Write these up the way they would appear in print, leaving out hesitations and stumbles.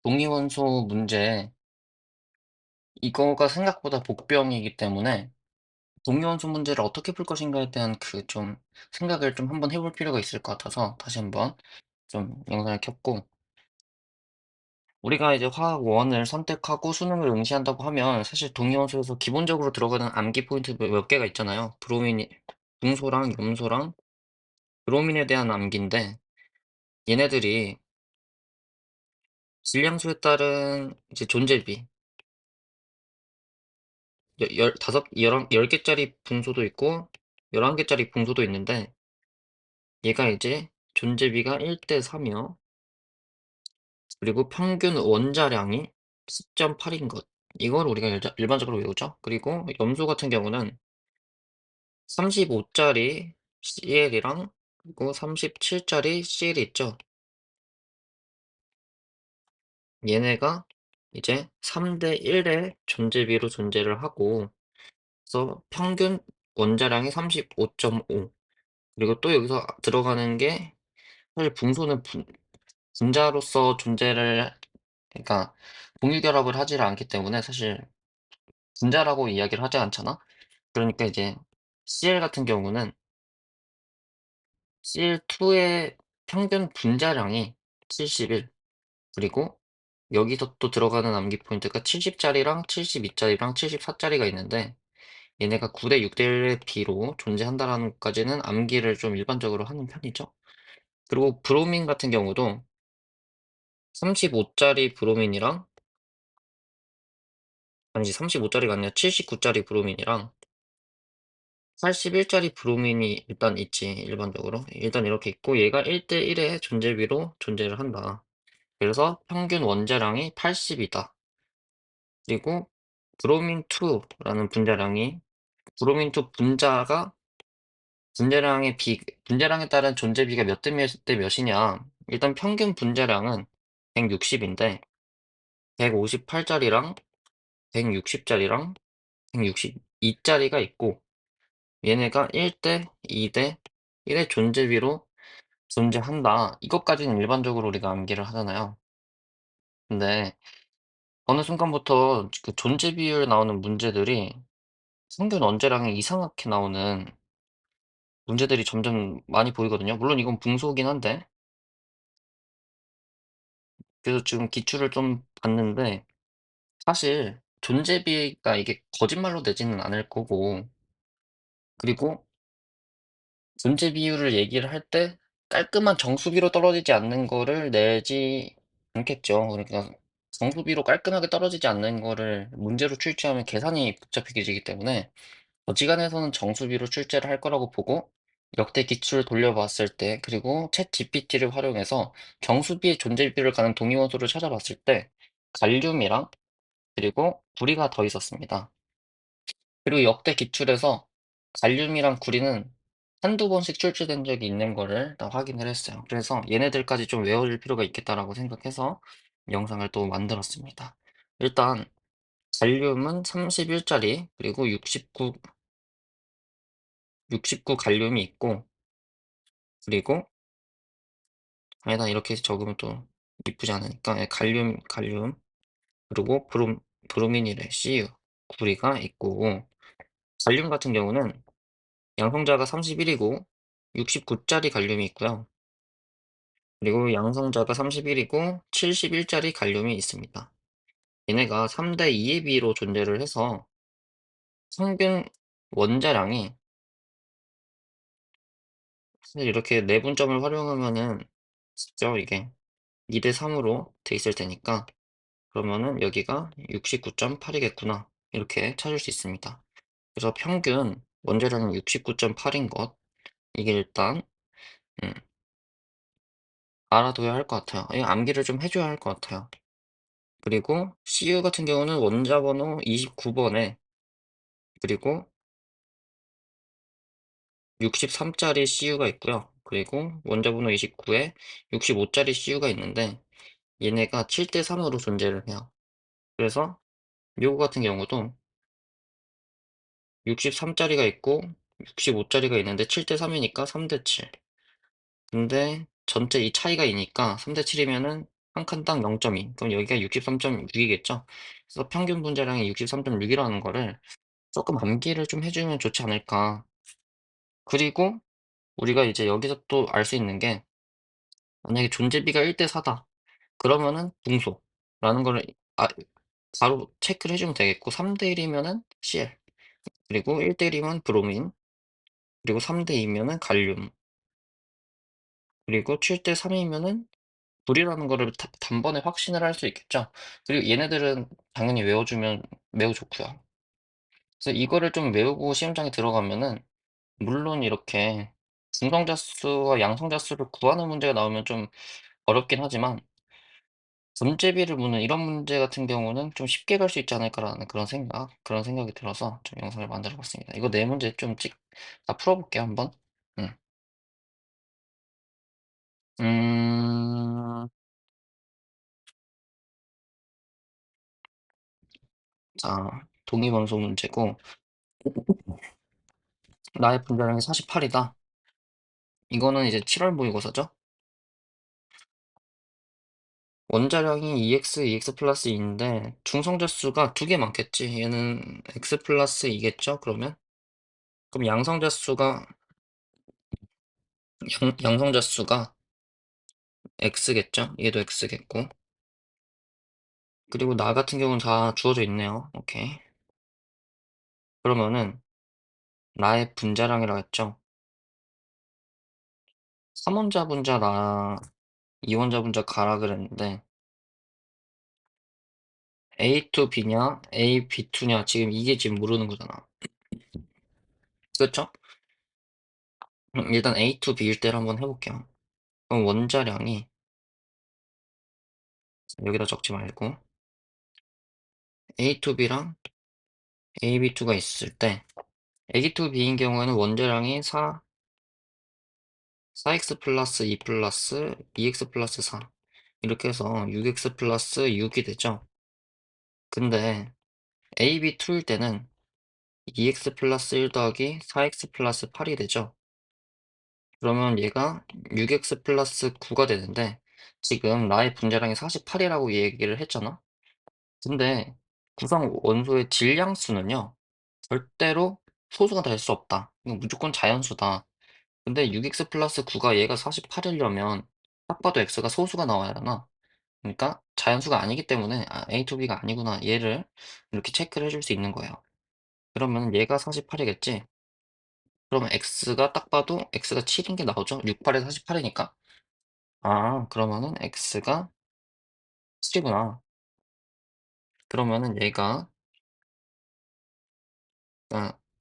동위원소 문제 이거가 생각보다 복병이기 때문에 동위원소 문제를 어떻게 풀 것인가에 대한 좀 생각을 좀 한번 해볼 필요가 있을 것 같아서 다시 한번 좀 영상을 켰고, 우리가 이제 화학 원을 선택하고 수능을 응시한다고 하면 사실 동위원소에서 기본적으로 들어가는 암기 포인트 몇 개가 있잖아요. 브로민이 붕소랑 염소랑 브로민에 대한 암기인데, 얘네들이 질량수에 따른 이제 존재비, 열 개짜리 붕소도 있고 11개짜리 붕소도 있는데, 얘가 이제 존재비가 1대 3이요. 그리고 평균 원자량이 10.8인 것. 이걸 우리가 일반적으로 외우죠. 그리고 염소 같은 경우는 35짜리 CL이랑 그리고 37짜리 CL이 있죠. 얘네가 이제 3대 1의 존재비로 존재를 하고, 그래서 평균 원자량이 35.5. 그리고 또 여기서 들어가는 게, 사실 붕소는 분자로서 존재를, 그러니까 공유결합을 하지를 않기 때문에 사실 분자라고 이야기를 하지 않잖아. 그러니까 이제 CL 같은 경우는 CL2의 평균 분자량이 71, 그리고 여기서 또 들어가는 암기 포인트가 70짜리랑 72짜리랑 74짜리가 있는데, 얘네가 9대 6대 1의 비로 존재한다라는 것까지는 암기를 좀 일반적으로 하는 편이죠. 그리고 브로민 같은 경우도 35짜리 브로민이랑, 아니지, 35짜리가 아니라 79짜리 브로민이랑 81짜리 브로민이 일단 있지, 일반적으로. 일단 이렇게 있고, 얘가 1대 1의 존재비로 존재를 한다. 그래서 평균 원자량이 80이다. 그리고 브로민2라는 분자량이, 브로민2 분자가 분자량에 따른 존재비가 몇 대 몇이냐. 일단 평균 분자량은 160인데, 158짜리랑 160짜리랑 162짜리가 있고, 얘네가 1대 2대 1의 존재비로 존재한다. 이것까지는 일반적으로 우리가 암기를 하잖아요. 근데 어느 순간부터 그 존재 비율 나오는 문제들이 평균 원자량이 이상하게 나오는 문제들이 점점 많이 보이거든요. 물론 이건 붕소긴 한데, 그래서 지금 기출을 좀 봤는데, 사실 존재비가 이게 거짓말로 내지는 않을 거고, 그리고 존재 비율을 얘기를 할 때 깔끔한 정수비로 떨어지지 않는 거를 내지 않겠죠. 그러니까 정수비로 깔끔하게 떨어지지 않는 거를 문제로 출제하면 계산이 복잡해지기 때문에 어지간해서는 정수비로 출제를 할 거라고 보고, 역대 기출을 돌려봤을 때, 그리고 챗 GPT를 활용해서 정수비의 존재비를 가는 동위원소를 찾아봤을 때 갈륨이랑 그리고 구리가 더 있었습니다. 그리고 역대 기출에서 갈륨이랑 구리는 한두 번씩 출제된 적이 있는 거를 다 확인을 했어요. 그래서 얘네들까지 좀 외워줄 필요가 있겠다라고 생각해서 영상을 또 만들었습니다. 일단 갈륨은 31짜리, 그리고 69 갈륨이 있고, 그리고, 아니다, 이렇게 적으면 또 이쁘지 않으니까, 갈륨, 그리고 브로민이래, CU, 구리가 있고, 갈륨 같은 경우는 양성자가 31이고 69짜리 갈륨이 있고요. 그리고 양성자가 31이고 71짜리 갈륨이 있습니다. 얘네가 3대 2의 비로 존재를 해서 평균 원자량이, 사실 이렇게 내분점을 활용하면은 진짜 이게 2대 3으로 돼 있을 테니까, 그러면은 여기가 69.8이겠구나, 이렇게 찾을 수 있습니다. 그래서 평균 원자량이 69.8인 것, 이게 일단 음, 알아둬야 할 것 같아요. 이 암기를 좀 해줘야 할 것 같아요. 그리고 CU 같은 경우는 원자 번호 29번에, 그리고 63짜리 CU가 있고요. 그리고 원자 번호 29에 65짜리 CU가 있는데, 얘네가 7대 3으로 존재를 해요. 그래서 요거 같은 경우도 63짜리가 있고 65짜리가 있는데 7대 3이니까 3대 7. 근데 전체 이 차이가 이니까 3대 7이면은 한 칸당 0.2. 그럼 여기가 63.6 이겠죠? 그래서 평균 분자량이 63.6 이라는 거를 쪼끔 암기를 좀 해 주면 좋지 않을까. 그리고 우리가 이제 여기서 또 알 수 있는 게 만약에 존재비가 1대 4다 그러면은 붕소라는 거를 아 바로 체크를 해 주면 되겠고, 3대 1 이면은 Cl, 그리고 1대1 이면 브로민, 그리고 3대2 면은 갈륨, 그리고 7대 3 이면은 불이라는 거를 단번에 확신을 할 수 있겠죠. 그리고 얘네들은 당연히 외워 주면 매우 좋고요. 그래서 이거를 좀 외우고 시험장에 들어가면은 물론 이렇게 중성자 수와 양성자 수를 구하는 문제가 나오면 좀 어렵긴 하지만 문제비를 묻는 이런 문제 같은 경우는 좀 쉽게 갈 수 있지 않을까라는 그런 생각이 들어서 좀 영상을 만들어 봤습니다. 이거 네 문제 좀 다 풀어 볼게요 한번. 음. 음. 자, 동위원소 문제고 나의 분자량이 48 이다. 이거는 이제 7월 모의고사죠. 원자량이 EX 플러스 2인데 중성자 수가 두 개 많겠지. 얘는 X 플러스 2겠죠, 그러면? 그럼 양성자 수가 양성자 수가 X겠죠? 얘도 X겠고. 그리고 나 같은 경우는 다 주어져 있네요. 오케이. 그러면은 나의 분자량이라고 했죠. 3원자 분자 나, 2원자 분자 가라 그랬는데 A2 B냐 A B2냐 지금 이게 지금 모르는 거잖아. 그렇죠? 일단 A2 B일 때를 한번 해볼게요. 그럼 원자량이 여기다 적지 말고 A2 B랑 AB2가 있을 때 A2 B인 경우에는 원자량이 4x 플러스 2 플러스 2x 플러스 4 이렇게 해서 6x 플러스 6이 되죠. 근데 AB2일 때는 2x 플러스 1 더하기 4x 플러스 8이 되죠. 그러면 얘가 6x 플러스 9가 되는데 지금 나의 분자량이 48이라고 얘기를 했잖아. 근데 구성 원소의 질량수는요, 절대로 소수가 될 수 없다. 이건 무조건 자연수다. 근데 6x 플러스 9가 얘가 48이려면 딱 봐도 x가 소수가 나와야 하나? 그러니까 자연수가 아니기 때문에 A to B가 아니구나. 얘를 이렇게 체크를 해줄 수 있는 거예요. 그러면 얘가 48이겠지? 그러면 x가 딱 봐도 x가 7인 게 나오죠? 68에서 48이니까. 아, 그러면은 x가 7이구나. 그러면은 얘가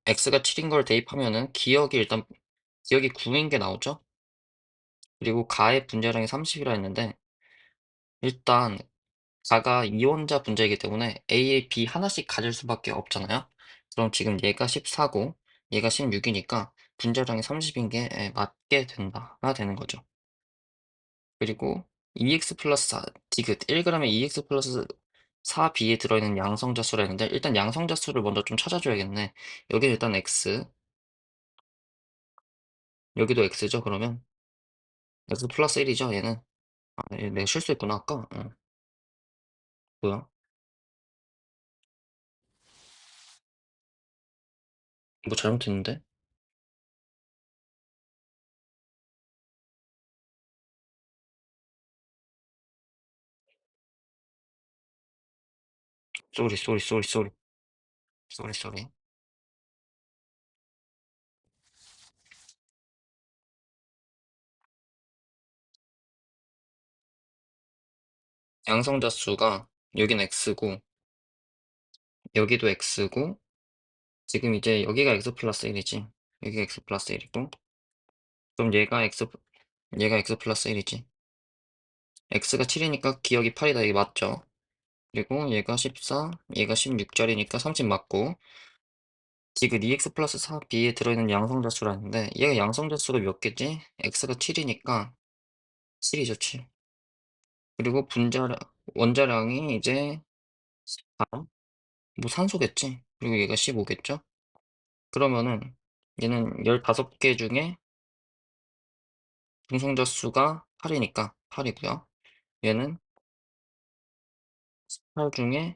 x가 7인 걸 대입하면은 기억이 9인 게 나오죠? 그리고 가의 분자량이 30이라 했는데 일단 가가 이원자 분자이기 때문에 A, B 하나씩 가질 수밖에 없잖아요. 그럼 지금 얘가 14고 얘가 16이니까 분자량이 30인 게 맞게 된다가 되는 거죠. 그리고 2x 플러스 4 디귿 1g에 2x 플러스 4b에 들어있는 양성자 수라 했는데 일단 양성자 수를 먼저 좀 찾아줘야겠네. 여기 일단 x, 여기도 x죠 그러면? x 플러스 1이죠 얘는? 내가 실수했구나 아까. 뭐야? 뭐 잘못했는데? 쏘리 쏘리 쏘리 쏘리 쏘리 쏘리. 양성자 수가 여긴 x고 여기도 x고 지금 이제 여기가 x 플러스 1이지. 여기가 x 플러스 1이고 그럼 얘가 x 플러스 1이지. x가 7이니까 기억이 8이다 이게 맞죠? 그리고 얘가 14, 얘가 16짜리니까 30 맞고 지금 2x 플러스 4b에 들어있는 양성자 수라는데 얘가 양성자 수가 몇 개지? x가 7이니까 7이죠 7. 그리고 원자량이 이제 4, 뭐 산소겠지? 그리고 얘가 15겠죠? 그러면은 얘는 15개 중에 중성자 수가 8이니까 8이고요. 얘는 8 중에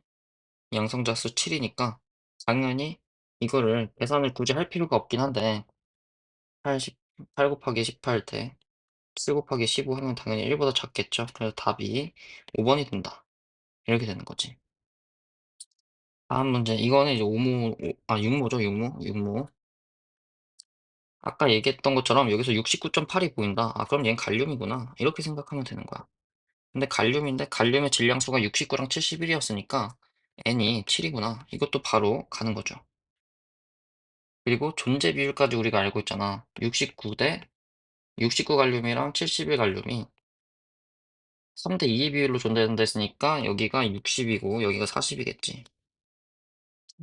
양성자수 7 이니까 당연히 이거를 계산을 굳이 할 필요가 없긴 한데 8 10 8 곱하기 18 대 7 곱하기 15 하면 당연히 1 보다 작겠죠. 그래서 답이 5 번이 된다. 이렇게 되는 거지. 다음 문제 이거는 이제 오모 오 아 육모죠, 육모, 육모. 아까 얘기했던 것처럼 여기서 69.8 이 보인다. '아 그럼 얘는 갈륨이구나.' 이렇게 생각하면 되는 거야. 근데 갈륨인데 갈륨의 질량수가 69랑 71 이었으니까 N이 7 이구나. 이것도 바로 가는 거죠. 그리고 존재 비율까지 우리가 알고 있잖아. 69 대 69 갈륨이랑 71 갈륨이 3 대 2의 비율로 존재한다 했으니까 여기가 60 이고 여기가 40 이겠지.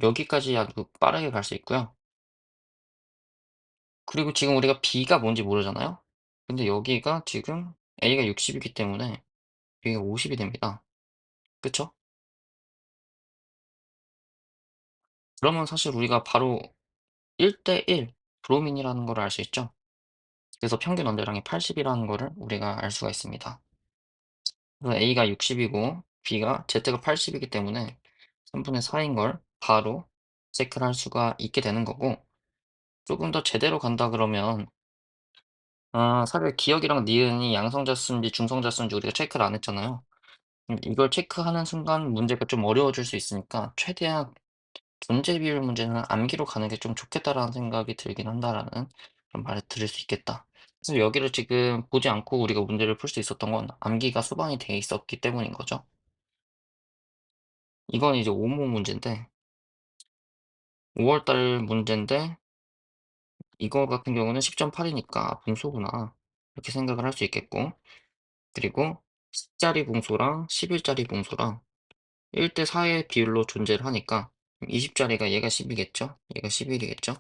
여기까지 아주 빠르게 갈 수 있고요. 그리고 지금 우리가 B가 뭔지 모르잖아요. 근데 여기가 지금 A가 60 이기 때문에 여기가 50이 됩니다. 그쵸? 그러면 사실 우리가 바로 1대 1 브로민이라는 거를 알 수 있죠. 그래서 평균 원자량이 80 이라는 거를 우리가 알 수가 있습니다. 그래서 A가 60 이고 B가 Z가 80 이기 때문에 3분의 4인 걸 바로 체크를 할 수가 있게 되는 거고, 조금 더 제대로 간다 그러면 사실 기억이랑 니은이 양성자 수인지 중성자 수인지 우리가 체크를 안 했잖아요. 이걸 체크하는 순간 문제가 좀 어려워질 수 있으니까 최대한 존재 비율 문제는 암기로 가는 게 좀 좋겠다라는 생각이 들긴 한다라는 그런 말을 드릴 수 있겠다. 그래서 여기를 지금 보지 않고 우리가 문제를 풀 수 있었던 건 암기가 수반이 돼 있었기 때문인 거죠. 이건 이제 오모 문제인데 5월 달 문제인데 이거 같은 경우는 10.8 이니까 분소구나 이렇게 생각을 할 수 있겠고, 그리고 10 짜리 분소랑 11 짜리 분소랑 1대 4의 비율로 존재를 하니까 20 짜리가 얘가 10 이겠죠? 얘가 11 이겠죠?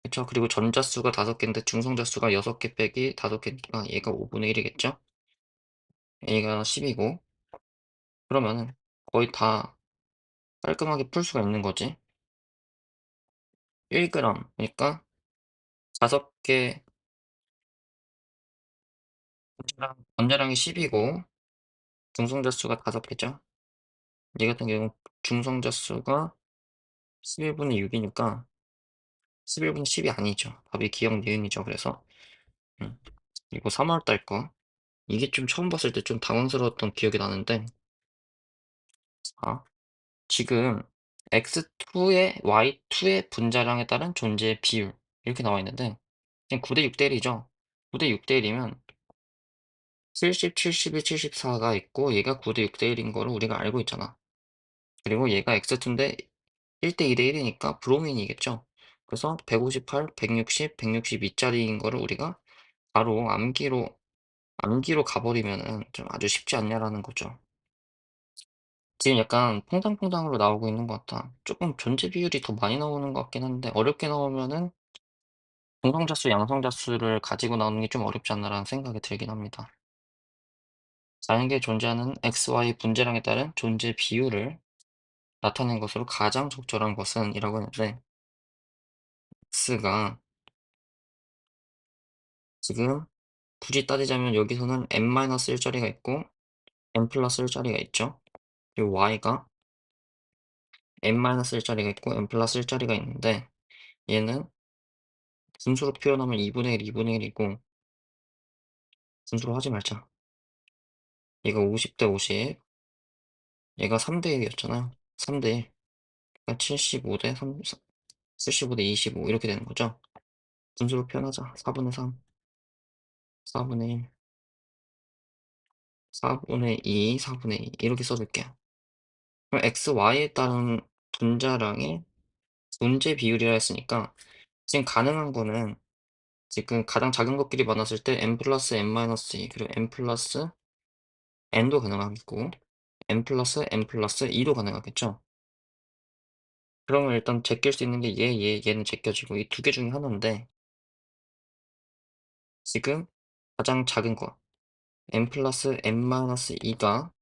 그쵸. 그리고 전자수가 5 개인데 중성자수가 6개 빼기 5 개니까 얘가 5분의 1 이겠죠? 얘가 10 이고, 그러면은 거의 다 깔끔하게 풀 수가 있는 거지. 1 그램 그니까 5개 원자량이 10 이고 중성자수가 5 개죠. 얘 같은 경우 중성자수가 11분의 6 이니까 11분의 10이 아니죠. 답이 기억 니은이죠 그래서. 음. 그리고 3월 달 거. 이게 좀 처음 봤을 때 좀 당황스러웠던 기억이 나는데, 아 지금 x2의 y2의 분자량에 따른 존재의 비율 이렇게 나와 있는데 지금 9대 6대 1이죠. 9대 6대 1이면 70, 72, 74가 있고 얘가 9대 6대 1인 거를 우리가 알고 있잖아. 그리고 얘가 x2인데 1대 2대 1이니까 브로민이겠죠. 그래서 158, 160, 162 짜리인 거를 우리가 바로 암기로 가버리면은 좀 아주 쉽지 않냐라는 거죠. 지금 약간 퐁당퐁당으로 나오고 있는 것 같아. 조금 존재 비율이 더 많이 나오는 것 같긴 한데 어렵게 나오면은 '중성자수, 양성자수를 가지고 나오는 게 좀 어렵지 않나.'라는 생각이 들긴 합니다. 자연계에 존재하는 XY 분자량에 따른 존재 비율을 나타낸 것으로 가장 적절한 것은 이라고 했는데, X가 지금 굳이 따지자면 여기서는 n-1 자리가 있고 n+1 자리가 있죠. 그리고 Y가 n-1 자리가 있고 n+1 자리가 있는데 얘는 분수로 표현하면 2분의 1, 2분의 1 이고 분수로 하지 말자. 얘가 50대 50, 얘가 3대 1 이었잖아요. 3대 1. 그러니까 75대 3, 75대 25 이렇게 되는 거죠. 분수로 표현하자. 4분의 3, 4분의 1, 4분의 2, 4분의 2 이렇게 써 줄게요. 그럼 x, y에 따른 분자량의 존재 비율이라 했으니까 지금 가능한 거는 지금 가장 작은 것끼리 만났을 때 n 플러스 n-2 그리고 n 플러스 n도 가능하겠고 n 플러스 n 플러스 2도 가능하겠죠. 그러면 일단 제낄 수 있는 게 얘는 제껴지고 이 두 개 중에 하나인데 지금 가장 작은 거 n 플러스 n 마이너스 2가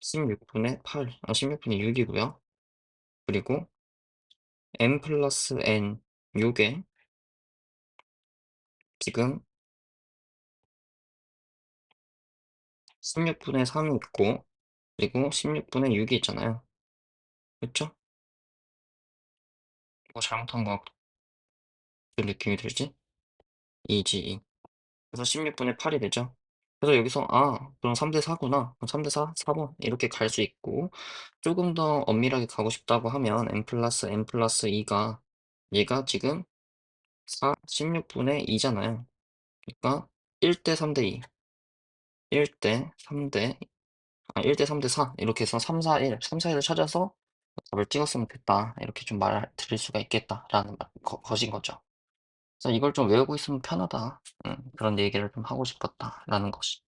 16분의 8, 16분의 6 이고요. 그리고 n 플러스 n 요게 지금 16분의 3이 있고 그리고 16분의 6이 있잖아요. 그쵸? 뭐 잘못한 것 같은 느낌이 들지? 2지 2. 그래서 16분의 8이 되죠. 그래서 여기서 '아 그럼 3대 4 구나. 그럼 3대 4, 4번.' 이렇게 갈 수 있고, 조금 더 엄밀하게 가고 싶다고 하면 n+n+2가 얘가 지금 16분의 2 잖아요. 그러니까 1대 3대 2, 1대 3대 1대 3대 4 이렇게 해서 3, 4, 1, 3, 4, 1을 찾아서 '답을 찍었으면 됐다.' 이렇게 좀 말을 드릴 수가 있겠다라는 것인 거죠. 그래서 '이걸 좀 외우고 있으면 편하다.' 그런 얘기를 좀 하고 싶었다라는 것이.